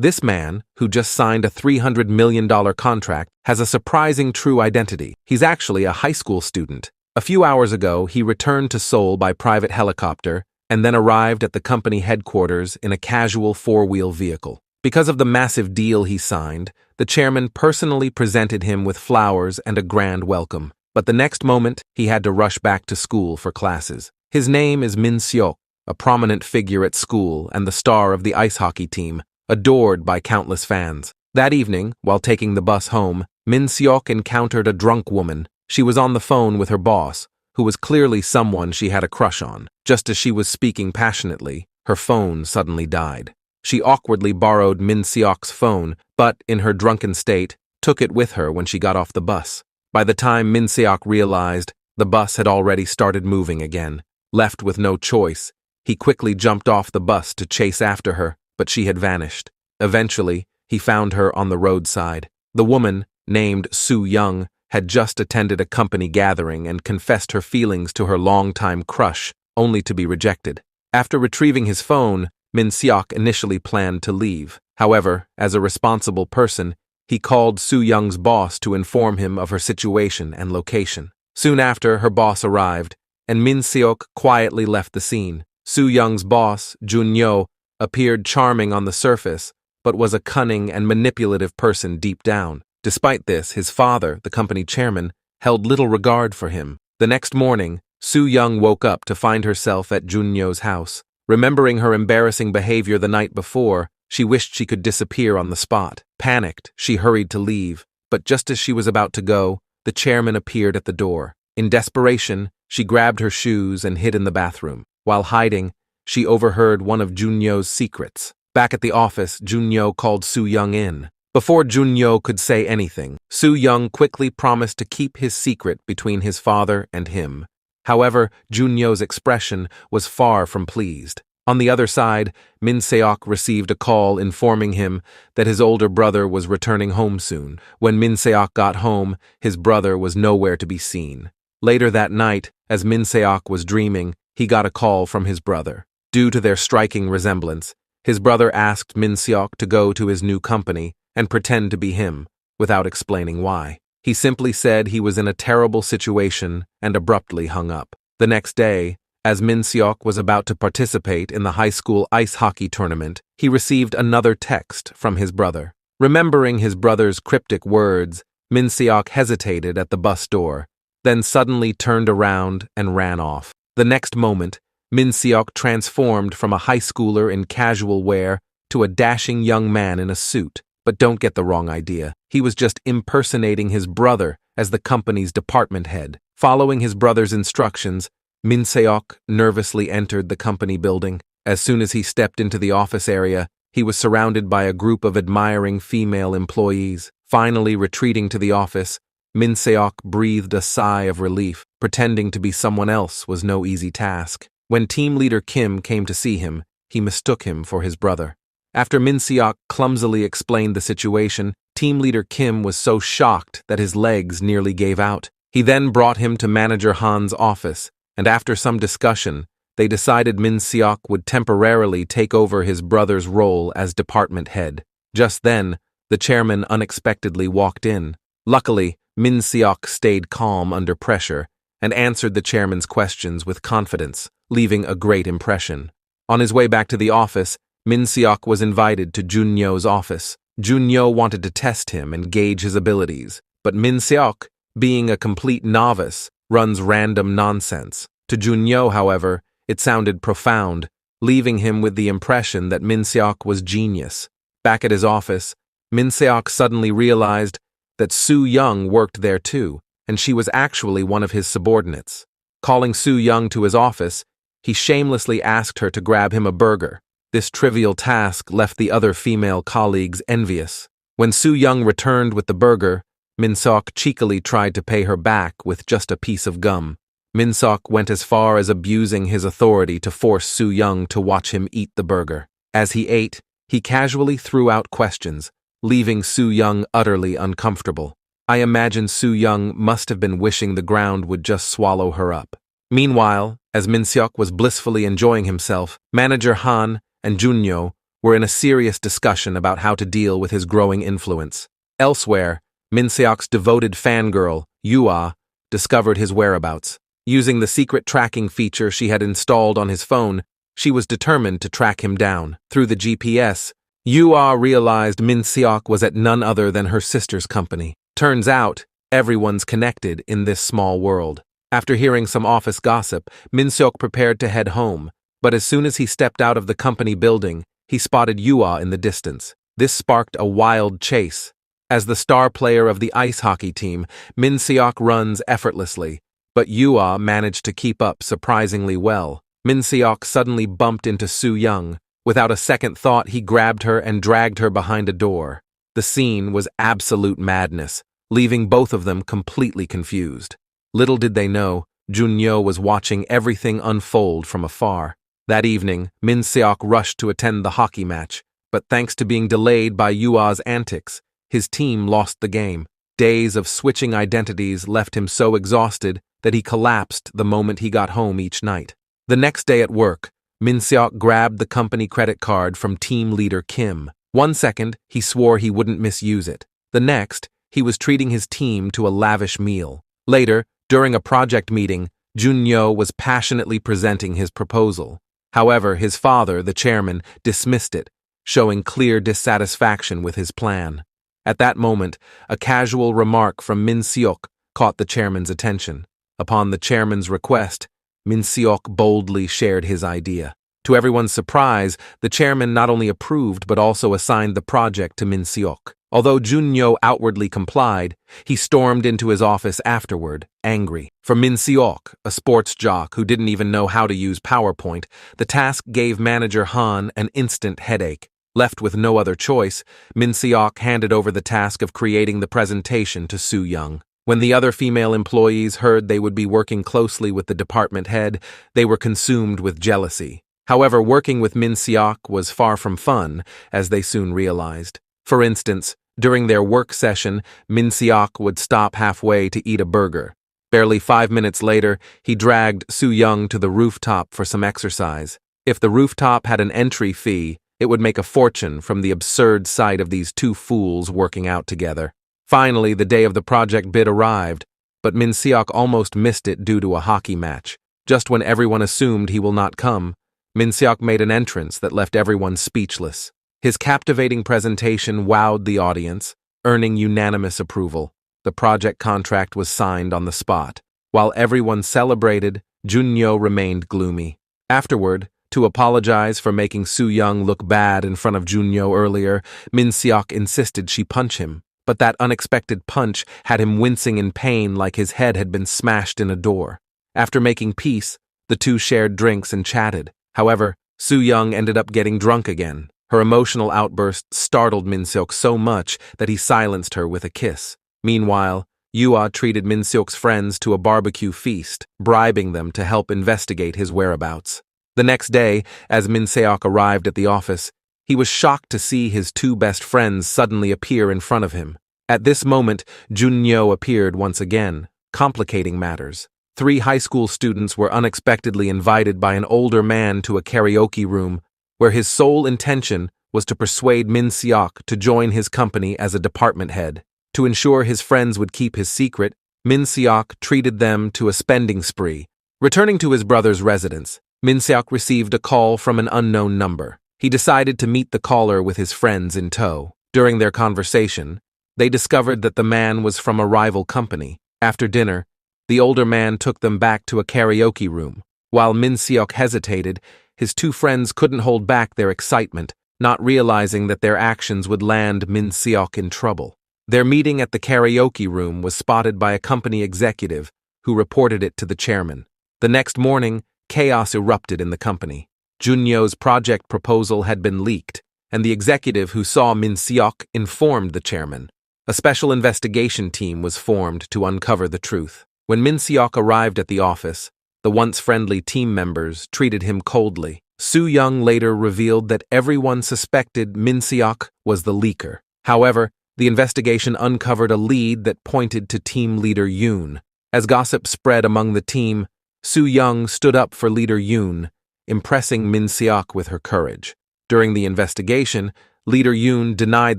This man, who just signed a $300 million contract, has a surprising true identity. He's actually a high school student. A few hours ago, he returned to Seoul by private helicopter and then arrived at the company headquarters in a casual four-wheel vehicle. Because of the massive deal he signed, the chairman personally presented him with flowers and a grand welcome. But the next moment, he had to rush back to school for classes. His name is Min Seok, a prominent figure at school and the star of the ice hockey team, adored by countless fans. That evening, while taking the bus home, Min Seok encountered a drunk woman. She was on the phone with her boss, who was clearly someone she had a crush on. Just as she was speaking passionately, her phone suddenly died. She awkwardly borrowed Min Seok's phone, but, in her drunken state, took it with her when she got off the bus. By the time Min Seok realized, the bus had already started moving again. Left with no choice, he quickly jumped off the bus to chase after her, but she had vanished. Eventually, he found her on the roadside. The woman, named Soo Young, had just attended a company gathering and confessed her feelings to her longtime crush, only to be rejected. After retrieving his phone, Min Seok initially planned to leave. However, as a responsible person, he called Soo Young's boss to inform him of her situation and location. Soon after, her boss arrived, and Min Seok quietly left the scene. Soo Young's boss, Jun-yo, appeared charming on the surface, but was a cunning and manipulative person deep down. Despite this, his father, the company chairman, held little regard for him. The next morning, Soo Young woke up to find herself at Jun-yo's house. Remembering her embarrassing behavior the night before, she wished she could disappear on the spot. Panicked, she hurried to leave, but just as she was about to go, the chairman appeared at the door. In desperation, she grabbed her shoes and hid in the bathroom. While hiding, she overheard one of Jun-yo's secrets. Back at the office, Jun-yo called Soo Young in. Before Jun-yo could say anything, Soo Young quickly promised to keep his secret between his father and him. However, Jun-yo's expression was far from pleased. On the other side, Min Seok received a call informing him that his older brother was returning home soon. When Min Seok got home, his brother was nowhere to be seen. Later that night, as Min Seok was dreaming, he got a call from his brother. Due to their striking resemblance, his brother asked Min Seok to go to his new company and pretend to be him, without explaining why. He simply said he was in a terrible situation and abruptly hung up. The next day, as Min Seok was about to participate in the high school ice hockey tournament, he received another text from his brother. Remembering his brother's cryptic words, Min Seok hesitated at the bus door, then suddenly turned around and ran off. The next moment, Min Seok transformed from a high schooler in casual wear to a dashing young man in a suit. But don't get the wrong idea. He was just impersonating his brother as the company's department head. Following his brother's instructions, Min Seok nervously entered the company building. As soon as he stepped into the office area, he was surrounded by a group of admiring female employees. Finally retreating to the office, Min Seok breathed a sigh of relief. Pretending to be someone else was no easy task. When team leader Kim came to see him, he mistook him for his brother. After Min Seok clumsily explained the situation, team leader Kim was so shocked that his legs nearly gave out. He then brought him to manager Han's office, and after some discussion, they decided Min Seok would temporarily take over his brother's role as department head. Just then, the chairman unexpectedly walked in. Luckily, Min Seok stayed calm under pressure and answered the chairman's questions with confidence, leaving a great impression. On his way back to the office, Min Seok was invited to Jun-yo's office. Jun-yo wanted to test him and gauge his abilities, but Min Seok, being a complete novice, runs random nonsense. To Jun-yo, however, it sounded profound, leaving him with the impression that Min Seok was genius. Back at his office, Min Seok suddenly realized that Soo Young worked there too, and she was actually one of his subordinates. Calling Soo Young to his office, he shamelessly asked her to grab him a burger. This trivial task left the other female colleagues envious. When Soo Young returned with the burger, Min Seok cheekily tried to pay her back with just a piece of gum. Min Seok went as far as abusing his authority to force Soo Young to watch him eat the burger. As he ate, he casually threw out questions, leaving Soo Young utterly uncomfortable. I imagine Soo Young must have been wishing the ground would just swallow her up. Meanwhile, as Min Seok was blissfully enjoying himself, manager Han and Jun-yo were in a serious discussion about how to deal with his growing influence. Elsewhere, Min Seok's devoted fangirl, Yua, discovered his whereabouts. Using the secret tracking feature she had installed on his phone, she was determined to track him down. Through the GPS, Yua realized Min Seok was at none other than her sister's company. Turns out, everyone's connected in this small world. After hearing some office gossip, Min Seok prepared to head home, but as soon as he stepped out of the company building, he spotted Yua in the distance. This sparked a wild chase. As the star player of the ice hockey team, Min Seok runs effortlessly, but Yua managed to keep up surprisingly well. Min Seok suddenly bumped into Soo Young. Without a second thought, he grabbed her and dragged her behind a door. The scene was absolute madness, leaving both of them completely confused. Little did they know, Junyo was watching everything unfold from afar. That evening, Min Seok rushed to attend the hockey match, but thanks to being delayed by Yua's antics, his team lost the game. Days of switching identities left him so exhausted that he collapsed the moment he got home each night. The next day at work, Min Seok grabbed the company credit card from team leader Kim. One second, he swore he wouldn't misuse it. The next, he was treating his team to a lavish meal. Later, during a project meeting, Junyo was passionately presenting his proposal. However, his father, the chairman, dismissed it, showing clear dissatisfaction with his plan. At that moment, a casual remark from Min Seok caught the chairman's attention. Upon the chairman's request, Min Seok boldly shared his idea. To everyone's surprise, the chairman not only approved but also assigned the project to Min Seok. Although Junyo outwardly complied, he stormed into his office afterward, angry. For Min Seok, a sports jock who didn't even know how to use PowerPoint, the task gave manager Han an instant headache. Left with no other choice, Min Seok handed over the task of creating the presentation to Soo Young. When the other female employees heard they would be working closely with the department head, they were consumed with jealousy. However, working with Min Seok was far from fun, as they soon realized. For instance, during their work session, Min Seok would stop halfway to eat a burger. Barely 5 minutes later, he dragged Soo Young to the rooftop for some exercise. If the rooftop had an entry fee, it would make a fortune from the absurd sight of these two fools working out together. Finally, the day of the project bid arrived, but Min Seok almost missed it due to a hockey match. Just when everyone assumed he will not come, Min Seok made an entrance that left everyone speechless. His captivating presentation wowed the audience, earning unanimous approval. The project contract was signed on the spot. While everyone celebrated, Junyo remained gloomy. Afterward, to apologize for making Soo Young look bad in front of Junyo earlier, Min Seok insisted she punch him. But that unexpected punch had him wincing in pain like his head had been smashed in a door. After making peace, the two shared drinks and chatted. However, Soo Young ended up getting drunk again. Her emotional outburst startled Min Seok so much that he silenced her with a kiss. Meanwhile, Yua treated Min Seok's friends to a barbecue feast, bribing them to help investigate his whereabouts. The next day, as Min Seok arrived at the office, he was shocked to see his two best friends suddenly appear in front of him. At this moment, Junyo appeared once again, complicating matters. 3 high school students were unexpectedly invited by an older man to a karaoke room, where his sole intention was to persuade Min Seok to join his company as a department head. To ensure his friends would keep his secret, Min Seok treated them to a spending spree. Returning to his brother's residence, Min Seok received a call from an unknown number. He decided to meet the caller with his friends in tow. During their conversation, they discovered that the man was from a rival company. After dinner, the older man took them back to a karaoke room. While Min Seok hesitated, his two friends couldn't hold back their excitement, not realizing that their actions would land Min Seok in trouble. Their meeting at the karaoke room was spotted by a company executive who reported it to the chairman. The next morning, chaos erupted in the company. Junyo's project proposal had been leaked, and the executive who saw Min Seok informed the chairman. A special investigation team was formed to uncover the truth. When Min Seok arrived at the office, the once friendly team members treated him coldly. Soo Young later revealed that everyone suspected Min Seok was the leaker. However, the investigation uncovered a lead that pointed to team leader Yoon. As gossip spread among the team, Soo Young stood up for leader Yoon, impressing Min Seok with her courage. During the investigation, leader Yoon denied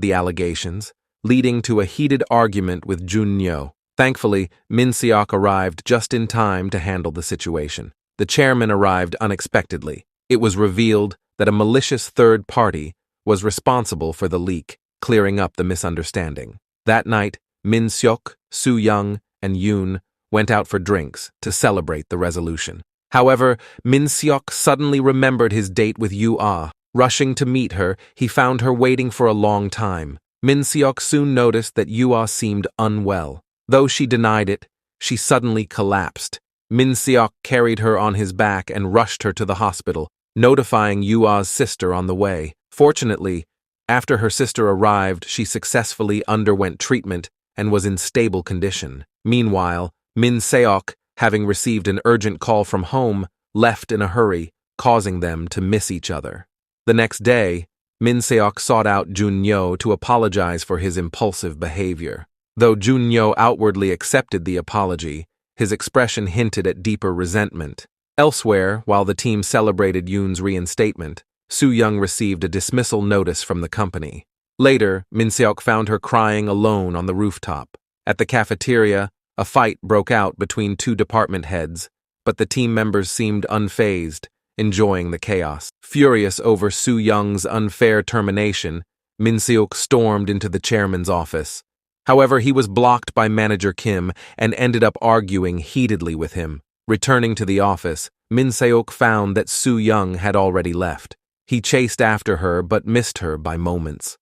the allegations, leading to a heated argument with Jun-yo. Thankfully, Min Seok arrived just in time to handle the situation. The chairman arrived unexpectedly. It was revealed that a malicious third party was responsible for the leak, clearing up the misunderstanding. That night, Min Seok, Soo-young, and Yoon went out for drinks to celebrate the resolution. However, Min Seok suddenly remembered his date with Yoo-ah. Rushing to meet her, he found her waiting for a long time. Min Seok soon noticed that Yoo-ah seemed unwell. Though she denied it, she suddenly collapsed. Min Seok carried her on his back and rushed her to the hospital, notifying Yoo-ah's sister on the way. Fortunately, after her sister arrived, she successfully underwent treatment and was in stable condition. Meanwhile, Min Seok, having received an urgent call from home, left in a hurry, causing them to miss each other. The next day, Min Seok sought out Jun-yo to apologize for his impulsive behavior. Though Jun-yo outwardly accepted the apology, his expression hinted at deeper resentment. Elsewhere, while the team celebrated Yoon's reinstatement, Soo-young received a dismissal notice from the company. Later, Min Seok found her crying alone on the rooftop. At the cafeteria, a fight broke out between two department heads, but the team members seemed unfazed, enjoying the chaos. Furious over Soo-young's unfair termination, Min Seok stormed into the chairman's office. However, he was blocked by manager Kim and ended up arguing heatedly with him. Returning to the office, Min Seok found that Soo-young had already left. He chased after her but missed her by moments.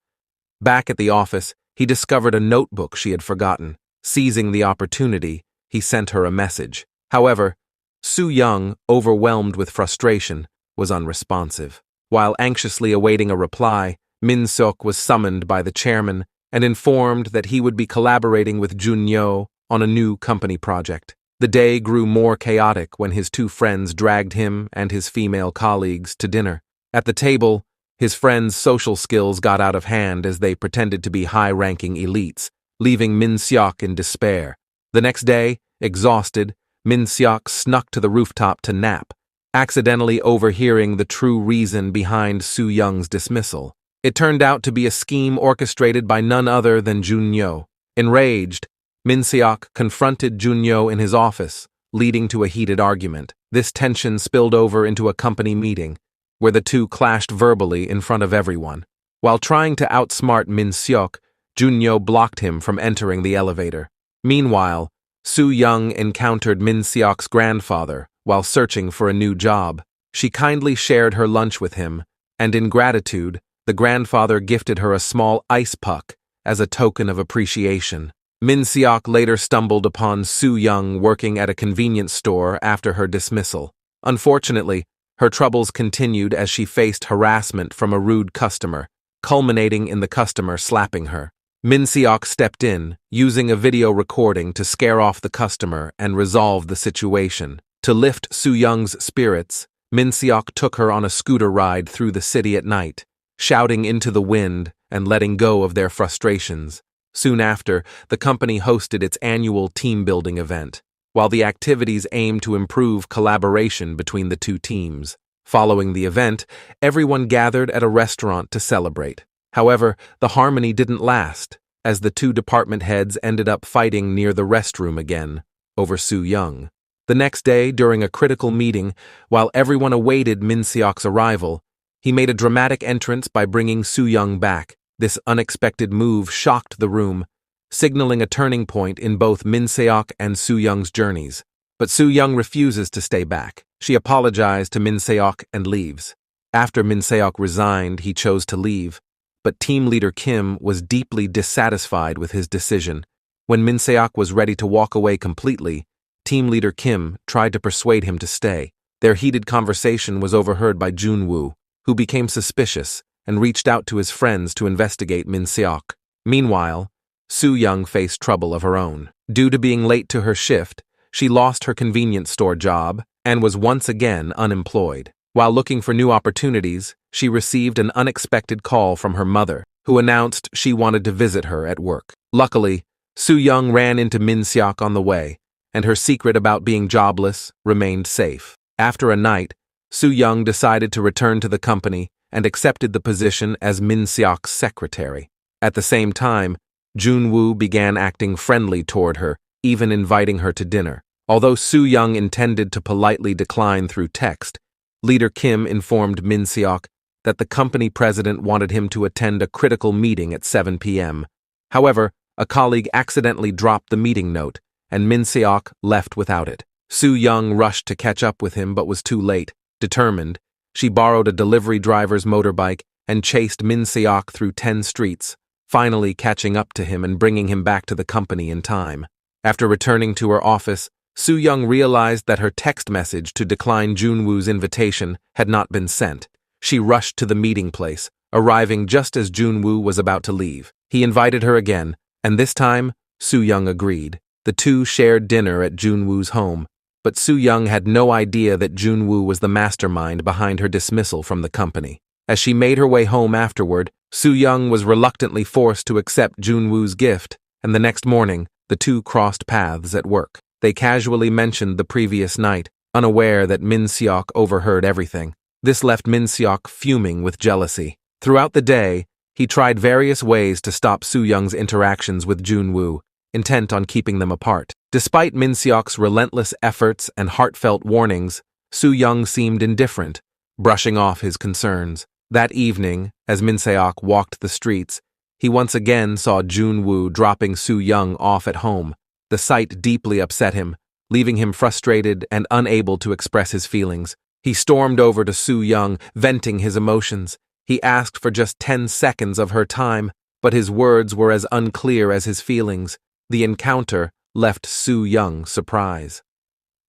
Back at the office, he discovered a notebook she had forgotten. Seizing the opportunity, he sent her a message. However, Soo-young, overwhelmed with frustration, was unresponsive. While anxiously awaiting a reply, Min Seok was summoned by the chairman and informed that he would be collaborating with Jun-yo on a new company project. The day grew more chaotic when his two friends dragged him and his female colleagues to dinner. At the table, his friends' social skills got out of hand as they pretended to be high-ranking elites, leaving Min Seok in despair. The next day, exhausted, Min Seok snuck to the rooftop to nap, accidentally overhearing the true reason behind Soo-young's dismissal. It turned out to be a scheme orchestrated by none other than Jun-yo. Enraged, Min Seok confronted Jun-yo in his office, leading to a heated argument. This tension spilled over into a company meeting, where the two clashed verbally in front of everyone. While trying to outsmart Min Seok, Jun-yo blocked him from entering the elevator. Meanwhile, Soo-young encountered Min Seok's grandfather while searching for a new job. She kindly shared her lunch with him, and in gratitude, the grandfather gifted her a small ice puck as a token of appreciation. Min Seok later stumbled upon Soo-young working at a convenience store after her dismissal. Unfortunately, her troubles continued as she faced harassment from a rude customer, culminating in the customer slapping her. Min Seok stepped in, using a video recording to scare off the customer and resolve the situation. To lift Soo-young's spirits, Min Seok took her on a scooter ride through the city at night, shouting into the wind and letting go of their frustrations. Soon after, the company hosted its annual team-building event, while the activities aimed to improve collaboration between the two teams. Following the event, everyone gathered at a restaurant to celebrate. However, the harmony didn't last, as the two department heads ended up fighting near the restroom again, over Soo-young. The next day, during a critical meeting, while everyone awaited Min Seok's arrival, he made a dramatic entrance by bringing Soo-young back. This unexpected move shocked the room, signaling a turning point in both Min Seok and Soo-young's journeys. But Soo-young refuses to stay back. She apologized to Min Seok and leaves. After Min Seok resigned, he chose to leave, but team leader Kim was deeply dissatisfied with his decision. When Min Seok was ready to walk away completely, team leader Kim tried to persuade him to stay. Their heated conversation was overheard by Jun-woo, who became suspicious and reached out to his friends to investigate Min Seok. Meanwhile, Soo-young faced trouble of her own. Due to being late to her shift, she lost her convenience store job and was once again unemployed. While looking for new opportunities, she received an unexpected call from her mother, who announced she wanted to visit her at work. Luckily, Soo-young ran into Min Seok on the way, and her secret about being jobless remained safe. After a night, Soo-young decided to return to the company and accepted the position as Min Seok's secretary. At the same time, Junwoo began acting friendly toward her, even inviting her to dinner. Although Soo-young intended to politely decline through text, Leader Kim informed Min Seok that the company president wanted him to attend a critical meeting at 7 p.m. However, a colleague accidentally dropped the meeting note, and Min Seok left without it. Soo-young rushed to catch up with him but was too late. Determined, she borrowed a delivery driver's motorbike and chased Min Seok through 10 streets, finally catching up to him and bringing him back to the company in time. After returning to her office, Soo-young realized that her text message to decline Junwoo's invitation had not been sent. She rushed to the meeting place, arriving just as Junwoo was about to leave. He invited her again, and this time, Soo-young agreed. The two shared dinner at Junwoo's home, but Soo-young had no idea that Junwoo was the mastermind behind her dismissal from the company. As she made her way home afterward, Soo-young was reluctantly forced to accept Junwoo's gift, and the next morning, the two crossed paths at work. They casually mentioned the previous night, unaware that Min Seok overheard everything. This left Min Seok fuming with jealousy. Throughout the day, he tried various ways to stop Soo-young's interactions with Junwoo, intent on keeping them apart. Despite Min Seok's relentless efforts and heartfelt warnings, Soo-young seemed indifferent, brushing off his concerns. That evening, as Min Seok walked the streets, he once again saw Junwoo dropping Soo-young off at home. The sight deeply upset him, leaving him frustrated and unable to express his feelings. He stormed over to Soo-young, venting his emotions. He asked for just 10 seconds of her time, but his words were as unclear as his feelings. The encounter left Soo-young surprised.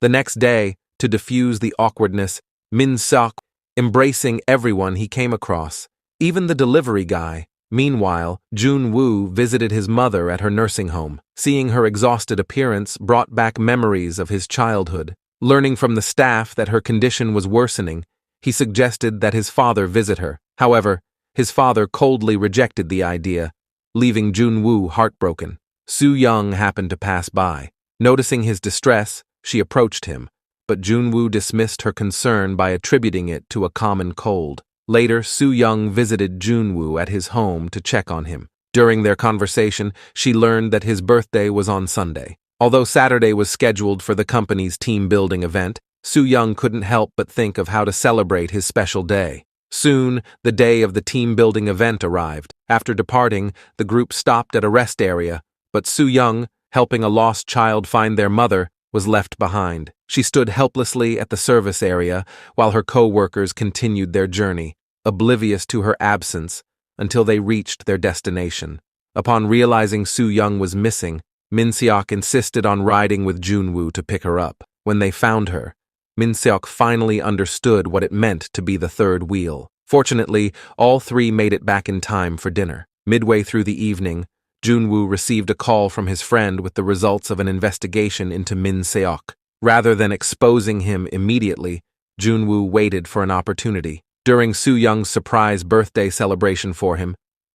The next day, to diffuse the awkwardness, Min Seok embracing everyone he came across, even the delivery guy. Meanwhile, Junwoo visited his mother at her nursing home. Seeing her exhausted appearance brought back memories of his childhood. Learning from the staff that her condition was worsening, he suggested that his father visit her. However, his father coldly rejected the idea, leaving Junwoo heartbroken. Soo-young happened to pass by. Noticing his distress, she approached him, but Junwoo dismissed her concern by attributing it to a common cold. Later, Soo-young visited Junwoo at his home to check on him. During their conversation, she learned that his birthday was on Sunday. Although Saturday was scheduled for the company's team-building event, Soo-young couldn't help but think of how to celebrate his special day. Soon, the day of the team-building event arrived. After departing, the group stopped at a rest area, but Soo-young, helping a lost child find their mother, was left behind. She stood helplessly at the service area while her co-workers continued their journey, oblivious to her absence, until they reached their destination. Upon realizing Soo-young was missing, Min Seok insisted on riding with Junwoo to pick her up. When they found her, Min Seok finally understood what it meant to be the third wheel. Fortunately, all three made it back in time for dinner. Midway through the evening, Junwoo received a call from his friend with the results of an investigation into Min Seok. Rather than exposing him immediately, Junwoo waited for an opportunity. During Soo-young's surprise birthday celebration for him,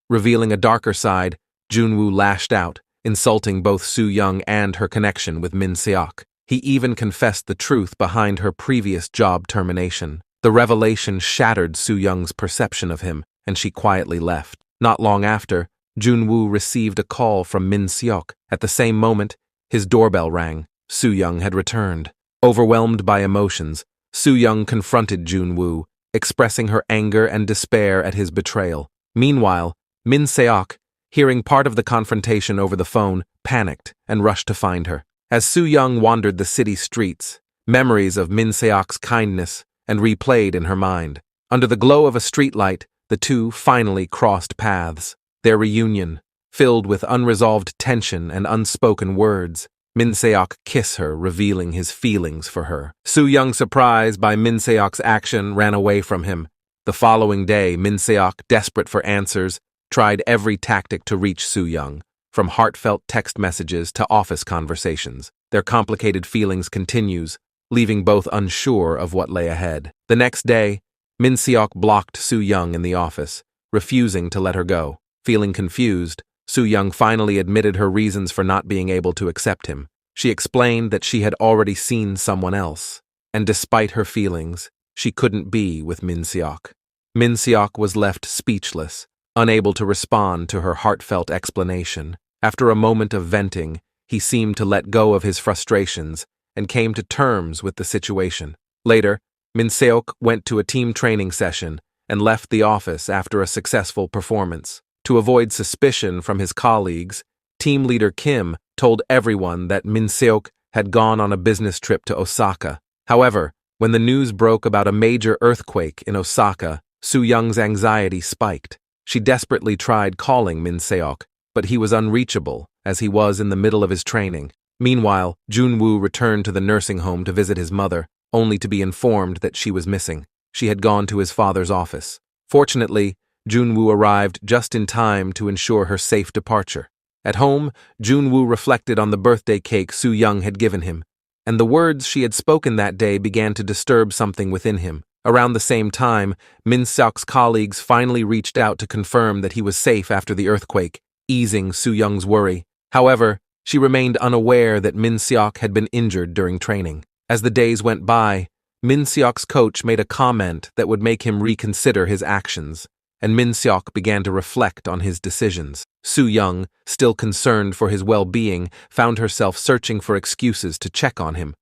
revealing a darker side, Junwoo lashed out, insulting both Soo-young and her connection with Min Seok. He even confessed the truth behind her previous job termination. The revelation shattered Soo-young's perception of him, and she quietly left. Not long after, Junwoo received a call from Min Seok. At the same moment, his doorbell rang. Soo-young had returned. Overwhelmed by emotions, Soo-young confronted Junwoo, expressing her anger and despair at his betrayal. Meanwhile, Min Seok, hearing part of the confrontation over the phone, panicked and rushed to find her. As Soo-young wandered the city streets, memories of Min Seok's kindness and replayed in her mind. Under the glow of a streetlight, the two finally crossed paths. Their reunion, filled with unresolved tension and unspoken words, Min Seok kissed her, revealing his feelings for her. Soo-young, surprised by Min Seok's action, ran away from him. The following day, Min Seok, desperate for answers, tried every tactic to reach Soo-young, from heartfelt text messages to office conversations. Their complicated feelings continues, leaving both unsure of what lay ahead. The next day, Min Seok blocked Soo-young in the office, refusing to let her go. Feeling confused, Soo-young finally admitted her reasons for not being able to accept him. She explained that she had already seen someone else, and despite her feelings, she couldn't be with Min Seok. Min Seok was left speechless, unable to respond to her heartfelt explanation. After a moment of venting, he seemed to let go of his frustrations and came to terms with the situation. Later, Min Seok went to a team training session and left the office after a successful performance. To avoid suspicion from his colleagues, team leader Kim told everyone that Min Seok had gone on a business trip to Osaka. However, when the news broke about a major earthquake in Osaka, Soo Young's anxiety spiked. She desperately tried calling Min Seok, but he was unreachable as he was in the middle of his training. Meanwhile, Junwoo returned to the nursing home to visit his mother, only to be informed that she was missing. She had gone to his father's office. Fortunately, Junwoo arrived just in time to ensure her safe departure. At home, Junwoo reflected on the birthday cake Soo Young had given him, and the words she had spoken that day began to disturb something within him. Around the same time, Min Seok's colleagues finally reached out to confirm that he was safe after the earthquake, easing Soo Young's worry. However, she remained unaware that Min Seok had been injured during training. As the days went by, Min Seok's coach made a comment that would make him reconsider his actions, and Min Seok began to reflect on his decisions. Soo Young, still concerned for his well-being, found herself searching for excuses to check on him.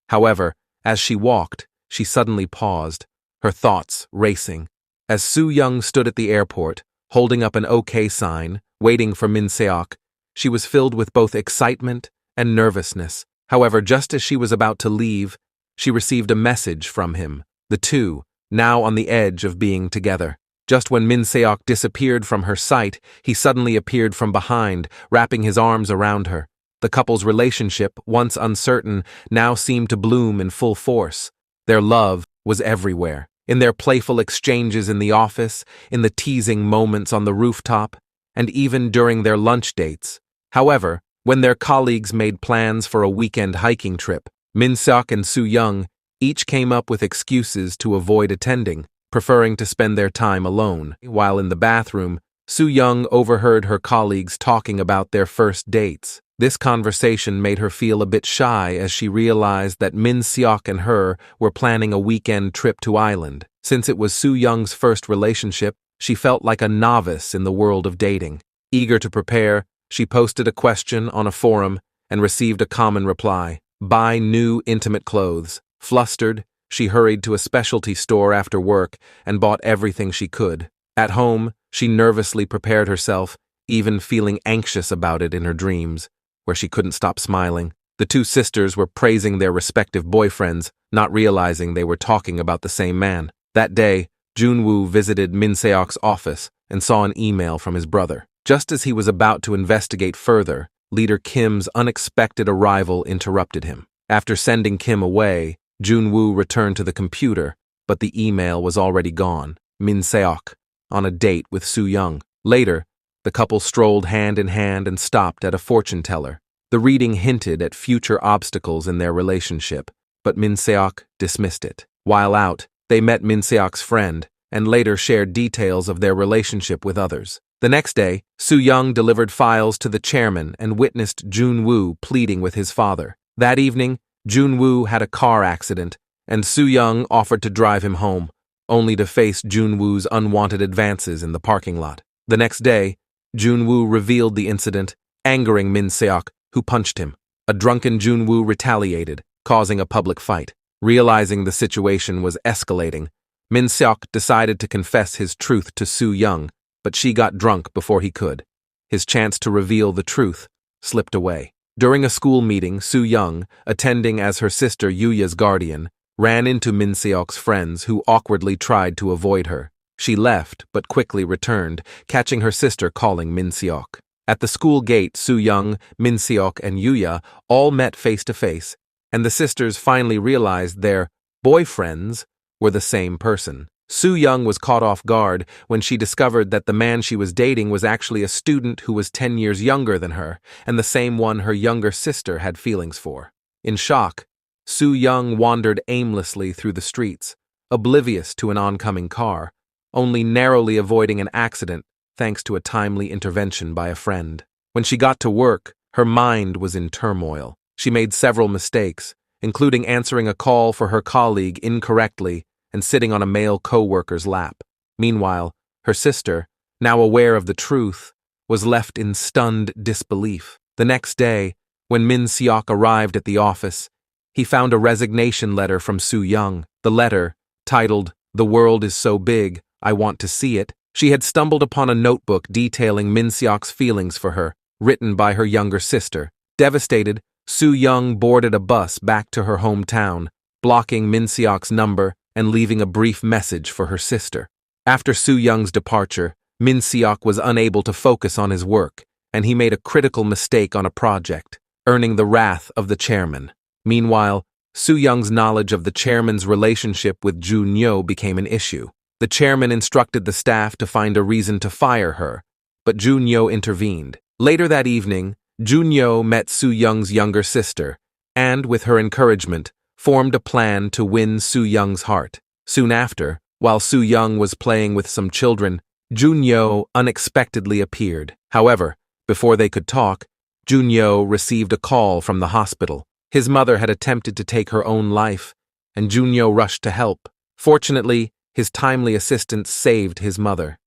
However, as she walked, she suddenly paused, her thoughts racing. As Soo Young stood at the airport, holding up an OK sign, waiting for Min Seok, she was filled with both excitement and nervousness. However, just as she was about to leave, she received a message from him, the two, now on the edge of being together. Just when Min Seok disappeared from her sight, he suddenly appeared from behind, wrapping his arms around her. The couple's relationship, once uncertain, now seemed to bloom in full force. Their love was everywhere, in their playful exchanges in the office, in the teasing moments on the rooftop, and even during their lunch dates. However, when their colleagues made plans for a weekend hiking trip, Min Seok and Soo Young each came up with excuses to avoid attending, preferring to spend their time alone. While in the bathroom, Soo Young overheard her colleagues talking about their first dates. This conversation made her feel a bit shy as she realized that Min Seok and her were planning a weekend trip to Island. Since it was Soo Young's first relationship, she felt like a novice in the world of dating. Eager to prepare, she posted a question on a forum and received a common reply: buy new intimate clothes. Flustered, she hurried to a specialty store after work and bought everything she could. At home, she nervously prepared herself, even feeling anxious about it in her dreams, where she couldn't stop smiling. The two sisters were praising their respective boyfriends, not realizing they were talking about the same man. That day, Junwoo visited Min Seok's office and saw an email from his brother. Just as he was about to investigate further, leader Kim's unexpected arrival interrupted him. After sending Kim away, Junwoo returned to the computer, but the email was already gone. Min Seok, on a date with Soo Young. Later, the couple strolled hand in hand and stopped at a fortune teller. The reading hinted at future obstacles in their relationship, but Min Seok dismissed it. While out, they met Min Seok's friend and later shared details of their relationship with others. The next day, Soo Young delivered files to the chairman and witnessed Junwoo pleading with his father. That evening, Junwoo had a car accident, and Soo Young offered to drive him home, only to face Junwoo's unwanted advances in the parking lot. The next day, Junwoo revealed the incident, angering Min Seok, who punched him. A drunken Junwoo retaliated, causing a public fight. Realizing the situation was escalating, Min Seok decided to confess his truth to Soo Young, but she got drunk before he could. His chance to reveal the truth slipped away. During a school meeting, Soo Young, attending as her sister Yuya's guardian, ran into Min Seok's friends who awkwardly tried to avoid her. She left, but quickly returned, catching her sister calling Min Seok. At the school gate, Soo Young, Min Seok, and Yuya all met face to face, and the sisters finally realized their boyfriends were the same person. Soo Young was caught off guard when she discovered that the man she was dating was actually a student who was 10 years younger than her, and the same one her younger sister had feelings for. In shock, Soo Young wandered aimlessly through the streets, oblivious to an oncoming car, only narrowly avoiding an accident thanks to a timely intervention by a friend. When she got to work, her mind was in turmoil. She made several mistakes, including answering a call for her colleague incorrectly and sitting on a male co-worker's lap. Meanwhile, her sister, now aware of the truth, was left in stunned disbelief. The next day, when Min Seok arrived at the office, he found a resignation letter from Soo Young. The letter, titled, "The World is So Big, I Want to See It," she had stumbled upon a notebook detailing Min Seok's feelings for her, written by her younger sister. Devastated, Soo Young boarded a bus back to her hometown, blocking Min Seok's number and leaving a brief message for her sister. After Soo Young's departure, Min Seok was unable to focus on his work, and he made a critical mistake on a project, earning the wrath of the chairman. Meanwhile, Soo Young's knowledge of the chairman's relationship with Joo Nyo became an issue. The chairman instructed the staff to find a reason to fire her, but Joo Nyo intervened. Later that evening, Joo Nyo met Soo Young's younger sister, and, with her encouragement, formed a plan to win Soo Young's heart. Soon after, while Soo Young was playing with some children, Joo Nyo unexpectedly appeared. However, before they could talk, Joo Nyo received a call from the hospital. His mother had attempted to take her own life, and Joo Nyo rushed to help. Fortunately, his timely assistance saved his mother.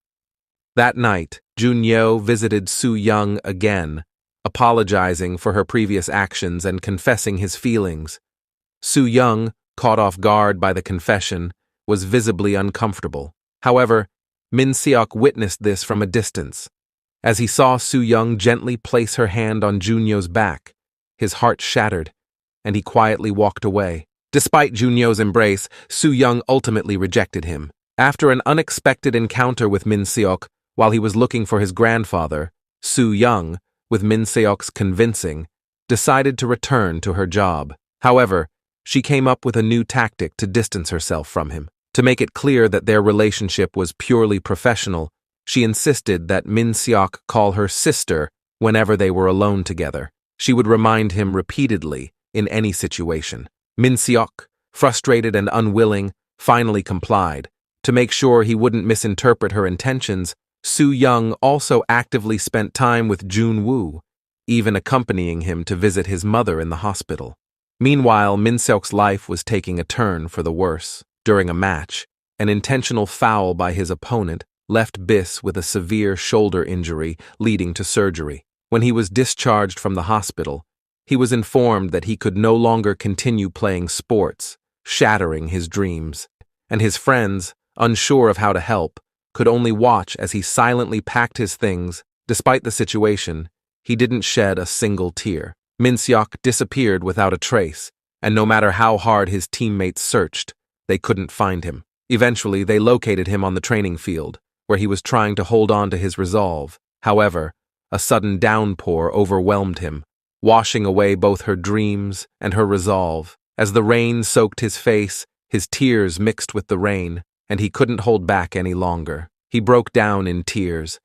That night, Joo Nyo visited Soo Young again, apologizing for her previous actions and confessing his feelings. Soo Young, caught off guard by the confession, was visibly uncomfortable. However, Min Seok witnessed this from a distance. As he saw Soo Young gently place her hand on Joo Nyo's back, his heart shattered, and he quietly walked away. Despite Joo Nyo's embrace, Soo Young ultimately rejected him. After an unexpected encounter with Min Seok while he was looking for his grandfather, Soo Young, with Min Seok's convincing, decided to return to her job. However, she came up with a new tactic to distance herself from him. To make it clear that their relationship was purely professional, she insisted that Min Seok call her sister whenever they were alone together. She would remind him repeatedly in any situation. Min Seok, frustrated and unwilling, finally complied. To make sure he wouldn't misinterpret her intentions, Soo Young also actively spent time with Jun Woo, even accompanying him to visit his mother in the hospital. Meanwhile, Min Seok's life was taking a turn for the worse. During a match, an intentional foul by his opponent left Bis with a severe shoulder injury leading to surgery. When he was discharged from the hospital, he was informed that he could no longer continue playing sports, shattering his dreams. And his friends, unsure of how to help, could only watch as he silently packed his things. Despite the situation, he didn't shed a single tear. Min Seok disappeared without a trace, and no matter how hard his teammates searched, they couldn't find him. Eventually, they located him on the training field, where he was trying to hold on to his resolve. However, a sudden downpour overwhelmed him, washing away both her dreams and her resolve. As the rain soaked his face, his tears mixed with the rain, and he couldn't hold back any longer. He broke down in tears,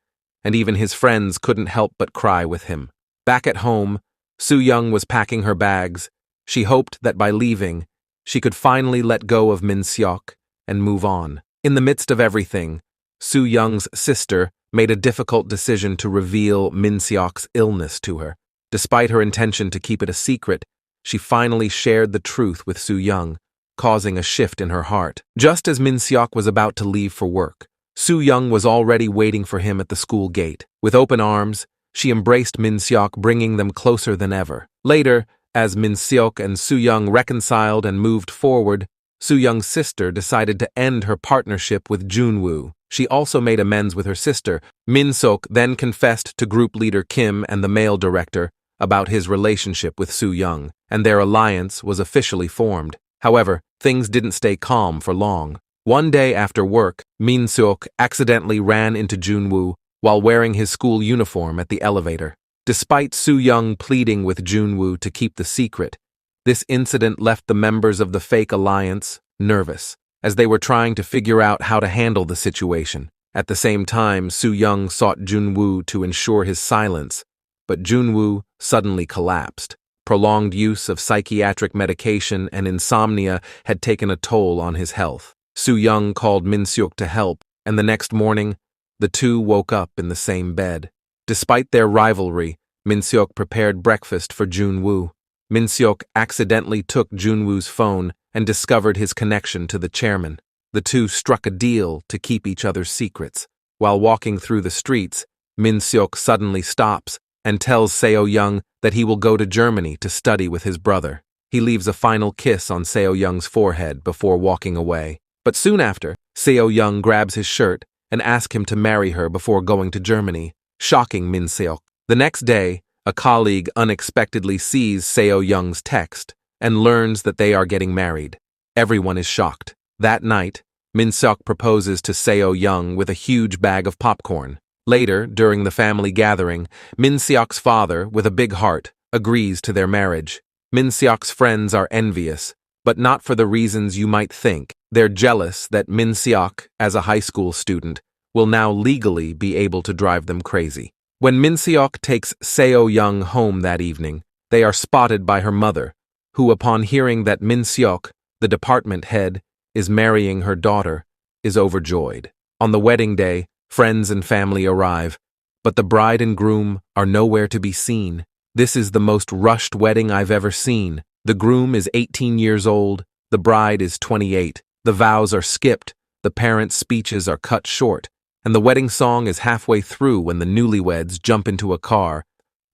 and even his friends couldn't help but cry with him. Back at home, Soo Young was packing her bags. She hoped that by leaving, she could finally let go of Min Seok and move on. In the midst of everything, Soo Young's sister made a difficult decision to reveal Min Seok's illness to her. Despite her intention to keep it a secret, she finally shared the truth with Soo Young, causing a shift in her heart. Just as Min Seok was about to leave for work, Soo Young was already waiting for him at the school gate. With open arms, she embraced Min Seok, bringing them closer than ever. Later, as Min Seok and Soo Young reconciled and moved forward, Soo Young's sister decided to end her partnership with Jun Woo. She also made amends with her sister. Min Seok then confessed to group leader Kim and the male director about his relationship with Soo Young, and their alliance was officially formed. However, things didn't stay calm for long. One day after work, Min Seok accidentally ran into Jun Woo while wearing his school uniform at the elevator. Despite Soo Young pleading with Jun Woo to keep the secret, this incident left the members of the fake alliance nervous, as they were trying to figure out how to handle the situation. At the same time, Soo Young sought Jun Woo to ensure his silence, but Jun Woo suddenly collapsed. Prolonged use of psychiatric medication and insomnia had taken a toll on his health. Soo Young called Min Seok to help, and the next morning, the two woke up in the same bed. Despite their rivalry, Min Seok prepared breakfast for Jun Woo. Min Seok accidentally took Jun Woo's phone and discovered his connection to the chairman. The two struck a deal to keep each other's secrets. While walking through the streets, Min Seok suddenly stops and tells Seo Young that he will go to Germany to study with his brother. He leaves a final kiss on Seo Young's forehead before walking away. But soon after, Seo Young grabs his shirt and asks him to marry her before going to Germany, shocking Min Seok. The next day, a colleague unexpectedly sees Seo Young's text and learns that they are getting married. Everyone is shocked. That night, Min Seok proposes to Seo Young with a huge bag of popcorn. Later, during the family gathering, Min Seok's father, with a big heart, agrees to their marriage. Min Seok's friends are envious, but not for the reasons you might think. They're jealous that Min Seok, as a high school student, will now legally be able to drive them crazy. When Min Seok takes Seo Young home that evening, they are spotted by her mother, who, upon hearing that Min Seok, the department head, is marrying her daughter, is overjoyed. On the wedding day, friends and family arrive, but the bride and groom are nowhere to be seen. This is the most rushed wedding I've ever seen. The groom is 18 years old, the bride is 28. The vows are skipped, the parents' speeches are cut short, and the wedding song is halfway through when the newlyweds jump into a car,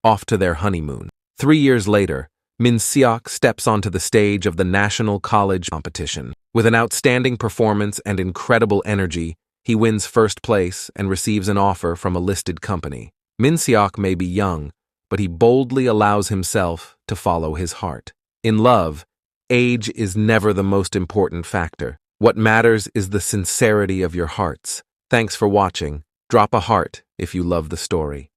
off to their honeymoon. 3 years later, Min Seok steps onto the stage of the National College competition. With an outstanding performance and incredible energy, he wins first place and receives an offer from a listed company. Min Seok may be young, but he boldly allows himself to follow his heart. In love, age is never the most important factor. What matters is the sincerity of your hearts. Thanks for watching. Drop a heart if you love the story.